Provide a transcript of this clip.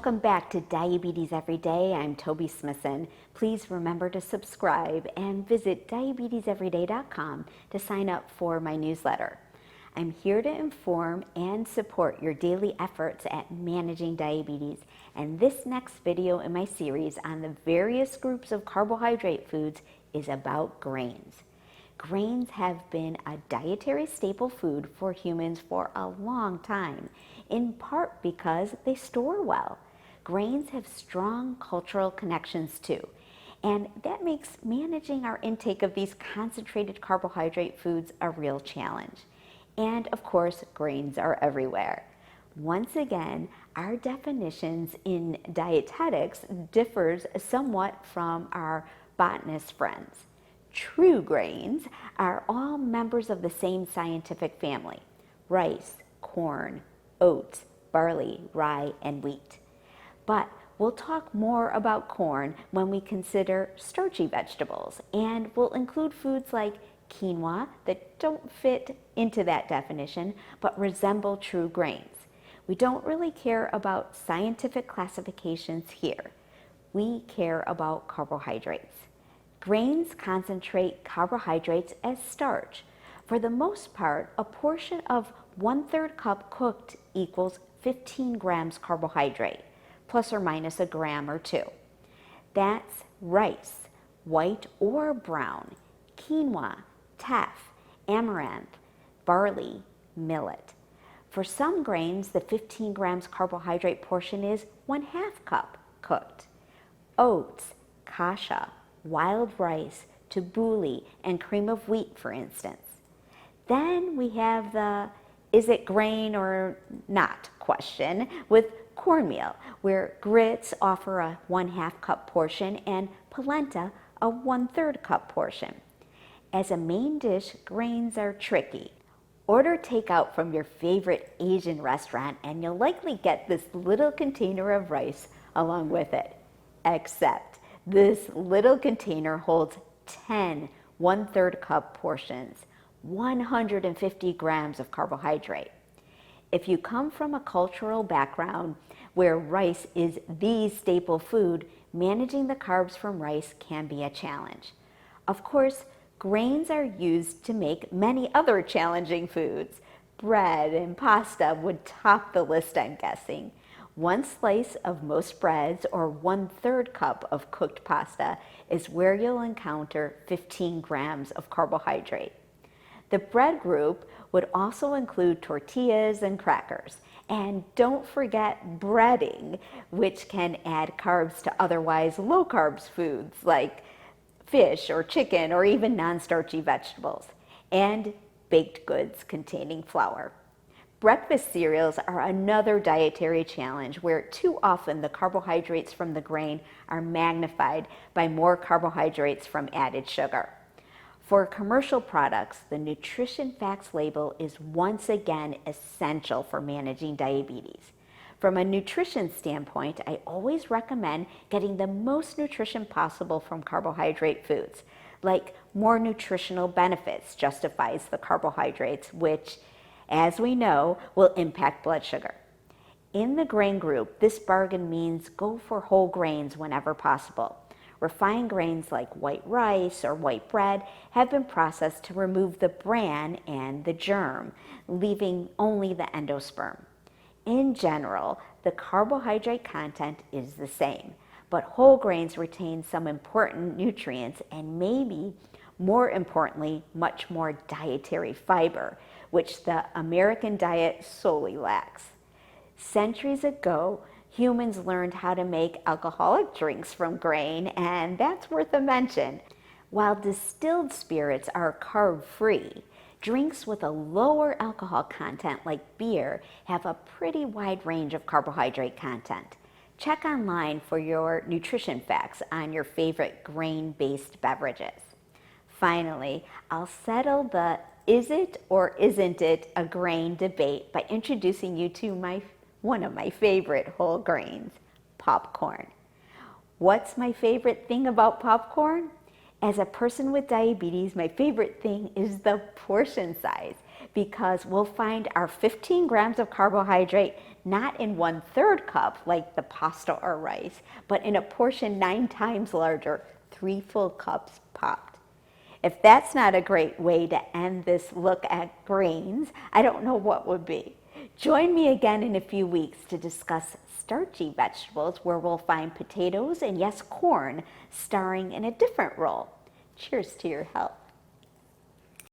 Welcome back to Diabetes Every Day. I'm Toby Smithson. Please remember to subscribe and visit diabeteseveryday.com to sign up for my newsletter. I'm here to inform and support your daily efforts at managing diabetes, and this next video in my series on the various groups of carbohydrate foods is about grains. Grains have been a dietary staple food for humans for a long time, in part because they store well. Grains have strong cultural connections too, and that makes managing our intake of these concentrated carbohydrate foods a real challenge. And of course, grains are everywhere. Once again, our definitions in dietetics differs somewhat from our botanist friends. True grains are all members of the same scientific family: rice, corn, oats, barley, rye, and wheat. But we'll talk more about corn when we consider starchy vegetables, and we'll include foods like quinoa that don't fit into that definition but resemble true grains. We don't really care about scientific classifications here. We care about carbohydrates. Grains concentrate carbohydrates as starch. For the most part, a portion of 1/3 cup cooked equals 15 grams carbohydrate, plus or minus a gram or two. That's rice, white or brown, quinoa, teff, amaranth, barley, millet. For some grains, the 15 grams carbohydrate portion is 1/2 cup cooked. Oats, kasha, wild rice, tabbouleh, and cream of wheat, for instance. Then we have the is it grain or not question with cornmeal, where grits offer a 1/2 cup portion and polenta a 1/3 cup portion. As a main dish, grains are tricky. Order takeout from your favorite Asian restaurant and you'll likely get this little container of rice along with it. Except this little container holds 10 1/3 cup portions, 150 grams of carbohydrate. If you come from a cultural background where rice is the staple food, managing the carbs from rice can be a challenge. Of course, grains are used to make many other challenging foods. Bread and pasta would top the list, I'm guessing. One slice of most breads or 1/3 cup of cooked pasta is where you'll encounter 15 grams of carbohydrate. The bread group would also include tortillas and crackers. And don't forget breading, which can add carbs to otherwise low carbs foods like fish or chicken or even non-starchy vegetables, and baked goods containing flour. Breakfast cereals are another dietary challenge where too often the carbohydrates from the grain are magnified by more carbohydrates from added sugar. For commercial products, the nutrition facts label is once again essential for managing diabetes. From a nutrition standpoint, I always recommend getting the most nutrition possible from carbohydrate foods, like more nutritional benefits justifies the carbohydrates, which, as we know, will impact blood sugar. In the grain group, this bargain means go for whole grains whenever possible. Refined grains like white rice or white bread have been processed to remove the bran and the germ, leaving only the endosperm. In general, the carbohydrate content is the same, but whole grains retain some important nutrients and maybe, more importantly, much more dietary fiber, which the American diet solely lacks. Centuries ago, humans learned how to make alcoholic drinks from grain, and that's worth a mention. While distilled spirits are carb-free, drinks with a lower alcohol content like beer have a pretty wide range of carbohydrate content. Check online for your nutrition facts on your favorite grain-based beverages. Finally, I'll settle the is it or isn't it a grain debate by introducing you to one of my favorite whole grains, popcorn. What's my favorite thing about popcorn? As a person with diabetes, my favorite thing is the portion size. because we'll find our 15 grams of carbohydrate not in 1/3 cup like the pasta or rice, but in a portion 9 times larger, 3 full cups popped. If that's not a great way to end this look at grains, I don't know what would be. Join me again in a few weeks to discuss starchy vegetables, where we'll find potatoes and, yes, corn starring in a different role. Cheers to your health.